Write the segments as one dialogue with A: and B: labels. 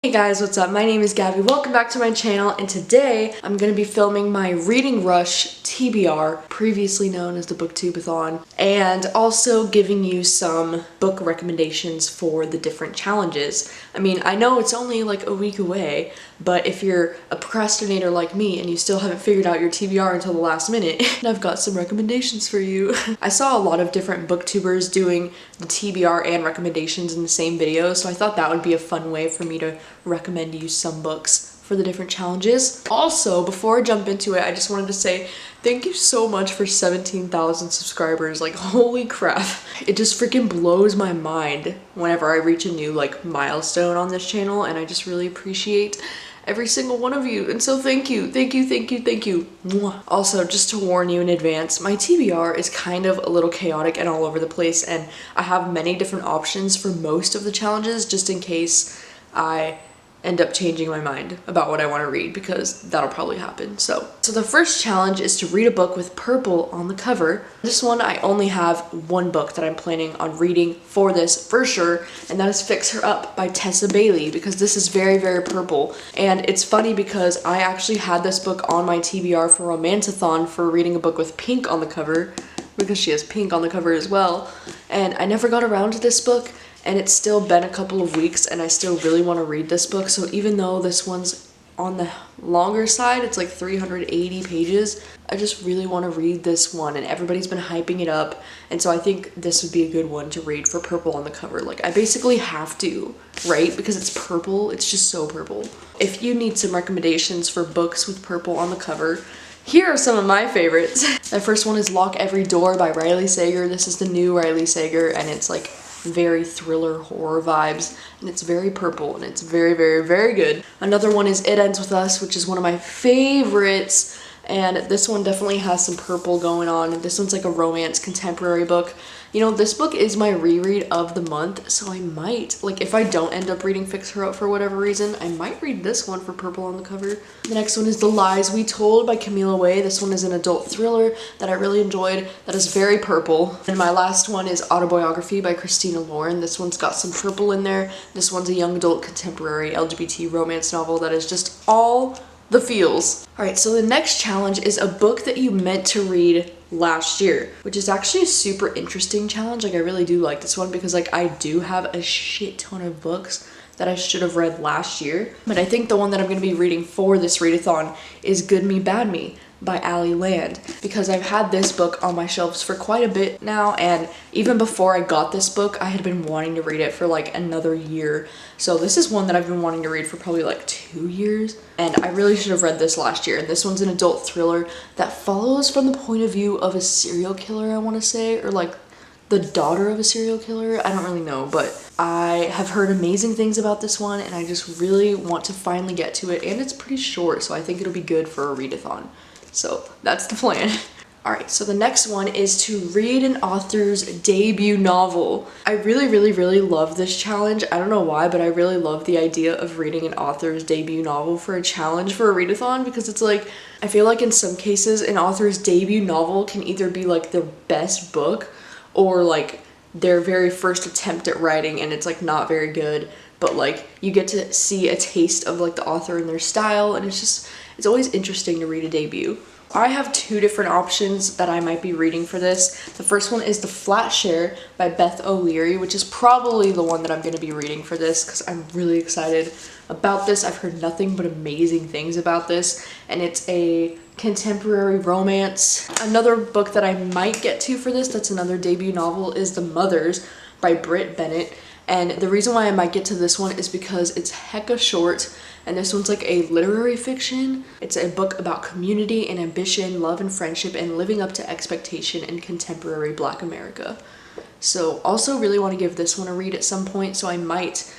A: Hey guys, what's up? My name is Gabby. Welcome back to my channel, and today I'm going to be filming my Reading Rush TBR, previously known as the Booktubeathon, and also giving you some book recommendations for the different challenges. I mean, I know it's only like a week away, but if you're a procrastinator like me and you still haven't figured out your TBR until the last minute, I've got some recommendations for you. I saw a lot of different booktubers doing the TBR and recommendations in the same video, so I thought that would be a fun way for me to recommend you some books for the different challenges. Also, before I jump into it, I just wanted to say thank you so much for 17,000 subscribers. Like, holy crap. It just freaking blows my mind whenever I reach a new like milestone on this channel, and I just really appreciate every single one of you, and so thank you. Mwah. Also, just to warn you in advance, my TBR is kind of a little chaotic and all over the place, and I have many different options for most of the challenges just in case I end up changing my mind about what I want to read, because that'll probably happen. So the first challenge is to read a book with purple on the cover. This one, I only have one book that I'm planning on reading for this for sure, and that is Fix Her Up by Tessa Bailey, because this is very, very purple. And it's funny because I actually had this book on my TBR for Romanceathon for reading a book with pink on the cover, because she has pink on the cover as well, and I never got around to this book. And it's still been a couple of weeks and I still really want to read this book. So even though this one's on the longer side, it's like 380 pages, I just really want to read this one, and everybody's been hyping it up. And so I think this would be a good one to read for purple on the cover. Like, I basically have to, right? Because it's purple. It's just so purple. If you need some recommendations for books with purple on the cover, here are some of my favorites. My first one is Lock Every Door by Riley Sager. This is the new Riley Sager, and it's like very thriller horror vibes, and it's very purple, and it's very, very, very good. Another one is It Ends With Us, which is one of my favorites, and this one definitely has some purple going on. This one's like a romance contemporary book. You know, this book is my reread of the month, so I might, like, if I don't end up reading Fix Her Up for whatever reason, I might read this one for purple on the cover. The next one is The Lies We Told by Camila Way. This one is an adult thriller that I really enjoyed, that is very purple. And my last one is Autobiography by Christina Lauren. This one's got some purple in there. This one's a young adult contemporary LGBT romance novel that is just all the feels. Alright, so the next challenge is a book that you meant to read last year, which is actually a super interesting challenge. Like, I really do like this one because like I do have a shit ton of books that I should have read last year. But I think the one that I'm going to be reading for this readathon is Good Me Bad Me by Allie Land, because I've had this book on my shelves for quite a bit now, and even before I got this book I had been wanting to read it for like another year. So this is one that I've been wanting to read for probably like 2 years, and I really should have read this last year. And this one's an adult thriller that follows from the point of view of a serial killer, I want to say, or like the daughter of a serial killer. I don't really know, but I have heard amazing things about this one, and I just really want to finally get to it. And it's pretty short, so I think it'll be good for a readathon. So that's the plan. Alright, so the next one is to read an author's debut novel. I really love this challenge. I don't know why, but I really love the idea of reading an author's debut novel for a challenge for a readathon, because it's like, I feel like in some cases an author's debut novel can either be like their best book or like their very first attempt at writing and it's like not very good, but like you get to see a taste of like the author and their style, and it's always interesting to read a debut. I have two different options that I might be reading for this. The first one is The Flat Share by Beth O'Leary, which is probably the one that I'm going to be reading for this because I'm really excited about this. I've heard nothing but amazing things about this, and it's a contemporary romance. Another book that I might get to for this, that's another debut novel, is The Mothers by Britt Bennett. And the reason why I might get to this one is because it's hecka short, and this one's like a literary fiction. It's a book about community and ambition, love and friendship, and living up to expectation in contemporary Black America. So also really want to give this one a read at some point, so I might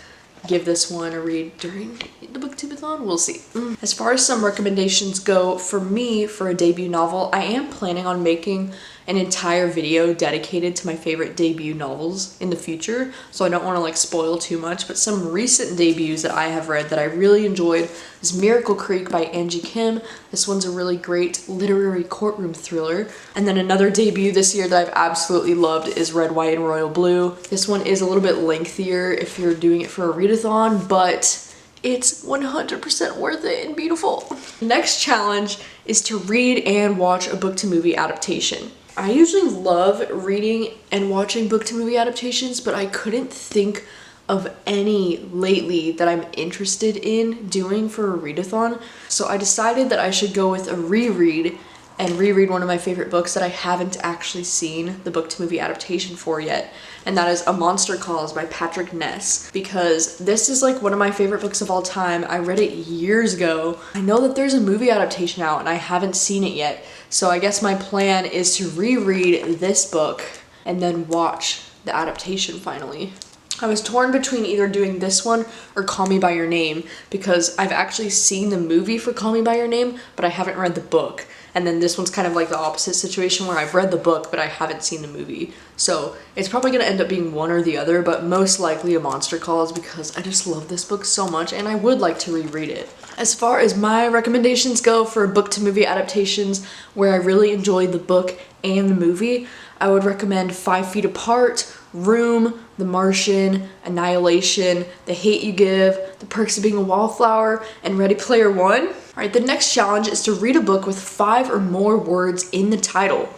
A: give this one a read during the Booktubeathon. We'll see. As far as some recommendations go, for me, for a debut novel, I am planning on making an entire video dedicated to my favorite debut novels in the future, so I don't want to like spoil too much, but some recent debuts that I have read that I really enjoyed is Miracle Creek by Angie Kim. This one's a really great literary courtroom thriller. And then another debut this year that I've absolutely loved is Red, White, and Royal Blue. This one is a little bit lengthier if you're doing it for a readathon, but it's 100% worth it and beautiful. Next challenge is to read and watch a book to movie adaptation. I usually love reading and watching book to movie adaptations, but I couldn't think of any lately that I'm interested in doing for a readathon. So I decided that I should go with a reread and reread one of my favorite books that I haven't actually seen the book to movie adaptation for yet. And that is A Monster Calls by Patrick Ness, because this is like one of my favorite books of all time. I read it years ago. I know that there's a movie adaptation out and I haven't seen it yet. So I guess my plan is to reread this book and then watch the adaptation finally. I was torn between either doing this one or Call Me By Your Name, because I've actually seen the movie for Call Me By Your Name, but I haven't read the book. And then this one's kind of like the opposite situation where I've read the book, but I haven't seen the movie. So it's probably gonna end up being one or the other, but most likely A Monster Calls, because I just love this book so much and I would like to reread it. As far as my recommendations go for book to movie adaptations where I really enjoyed the book and the movie, I would recommend 5 Feet Apart, Room, The Martian, Annihilation, The Hate U Give, The Perks of Being a Wallflower, and Ready Player One. Alright, the next challenge is to read a book with 5 or more words in the title.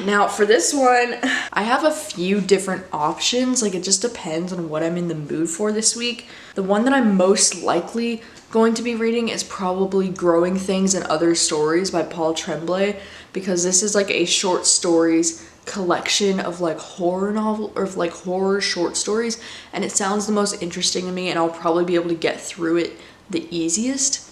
A: Now for this one, I have a few different options, like it just depends on what I'm in the mood for this week. The one that I'm most likely going to be reading is probably Growing Things and Other Stories by Paul Tremblay, because this is like a short stories collection of like horror novel or like horror short stories, and it sounds the most interesting to me, and I'll probably be able to get through it the easiest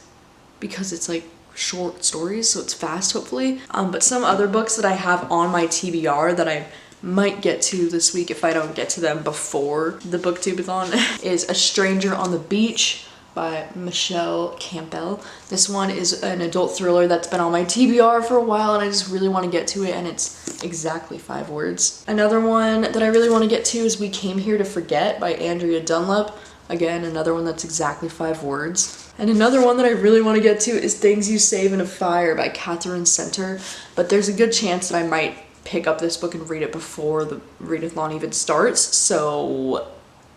A: because it's like short stories, so it's fast hopefully. But some other books that I have on my TBR that I might get to this week if I don't get to them before the Booktubeathon is A Stranger on the Beach by Michelle Campbell. This one is an adult thriller that's been on my TBR for a while and I just really want to get to it, and it's exactly 5 words. Another one that I really want to get to is We Came Here to Forget by Andrea Dunlop. Again, another one that's exactly 5 words. And another one that I really want to get to is Things You Save in a Fire by Catherine Center, but there's a good chance that I might pick up this book and read it before the readathon even starts, so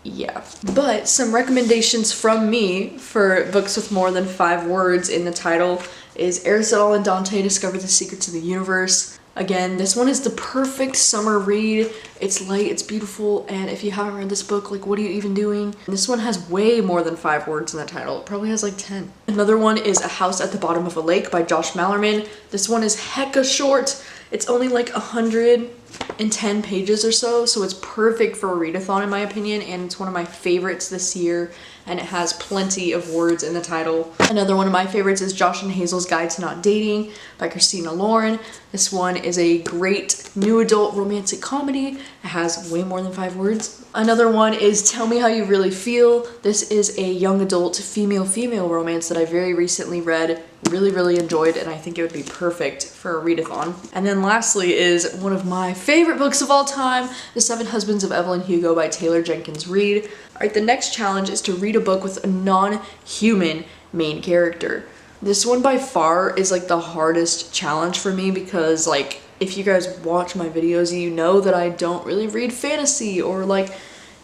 A: yeah. But some recommendations from me for books with more than 5 words in the title is Aristotle and Dante Discover the Secrets of the Universe. Again, this one is the perfect summer read. It's light, it's beautiful, and if you haven't read this book, like, what are you even doing? And this one has way more than 5 words in the title. It probably has like 10. Another one is A House at the Bottom of a Lake by Josh Mallerman. This one is hecka short. It's only like 110 pages or so, so it's perfect for a readathon in my opinion, and it's one of my favorites this year, and it has plenty of words in the title. Another one of my favorites is Josh and Hazel's Guide to Not Dating by Christina Lauren. This one is a great new adult romantic comedy. It has way more than 5 words. Another one is Tell Me How You Really Feel. This is a young adult female-female romance that I very recently read, really enjoyed, and I think it would be perfect for a readathon. And then lastly is one of my favorite books of all time, The 7 Husbands of Evelyn Hugo by Taylor Jenkins Reid. Alright, the next challenge is to read a book with a non-human main character. This one by far is like the hardest challenge for me because, like, if you guys watch my videos, you know that I don't really read fantasy or like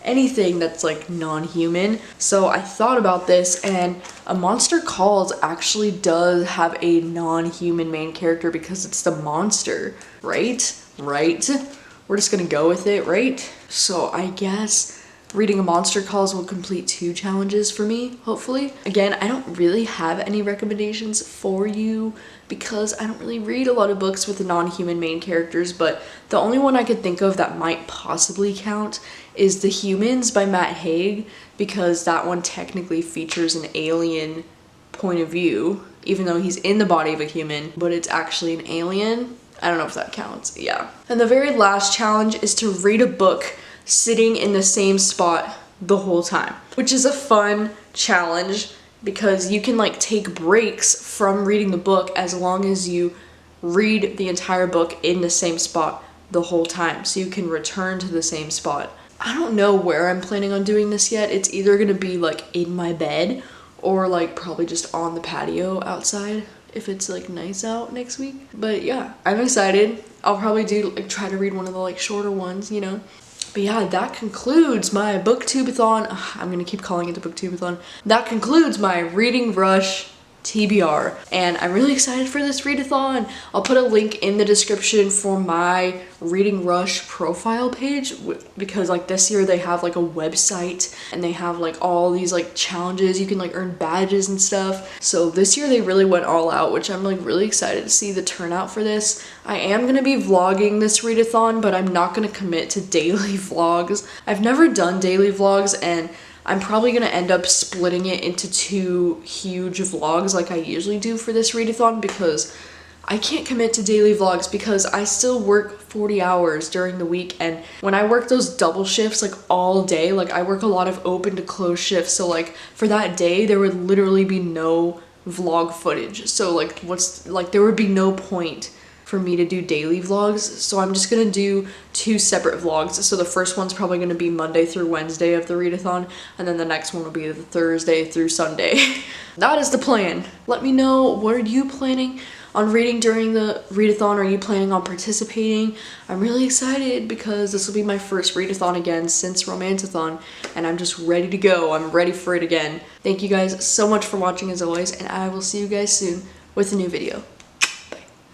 A: anything that's like non-human. So I thought about this, and A Monster Calls actually does have a non-human main character because it's the monster, right? We're just gonna go with it, right? So I guess reading A Monster Calls will complete 2 challenges for me, hopefully. Again, I don't really have any recommendations for you because I don't really read a lot of books with non-human main characters, but the only one I could think of that might possibly count is The Humans by Matt Haig, because that one technically features an alien point of view, even though he's in the body of a human, but it's actually an alien. I don't know if that counts, yeah. And the very last challenge is to read a book sitting in the same spot the whole time, which is a fun challenge because you can like take breaks from reading the book as long as you read the entire book in the same spot the whole time, so you can return to the same spot. I don't know where I'm planning on doing this yet. It's either gonna be like in my bed or like probably just on the patio outside if it's like nice out next week. But yeah, I'm excited. I'll probably do like try to read one of the like shorter ones, you know. But yeah, that concludes my Booktubeathon. I'm gonna keep calling it the Booktubeathon. That concludes my Reading Rush TBR, and I'm really excited for this readathon. I'll put a link in the description for my Reading Rush profile page, because like this year they have like a website and they have like all these like challenges. You can like earn badges and stuff. So this year they really went all out, which I'm like really excited to see the turnout for this. I am gonna be vlogging this readathon, but I'm not gonna commit to daily vlogs. I've never done daily vlogs, and I'm probably gonna end up splitting it into 2 huge vlogs like I usually do for this readathon, because I can't commit to daily vlogs because I still work 40 hours during the week, and when I work those double shifts like all day, like I work a lot of open to close shifts, so like for that day there would literally be no vlog footage. So like there would be no point for me to do daily vlogs, so I'm just gonna do 2 separate vlogs. So the first one's probably gonna be Monday through Wednesday of the readathon, and then the next one will be the Thursday through Sunday. That is the plan. Let me know, what are you planning on reading during the readathon? Are you planning on participating? I'm really excited because this will be my first readathon again since Romantathon, and I'm just ready to go. I'm ready for it again. Thank you guys so much for watching as always, and I will see you guys soon with a new video.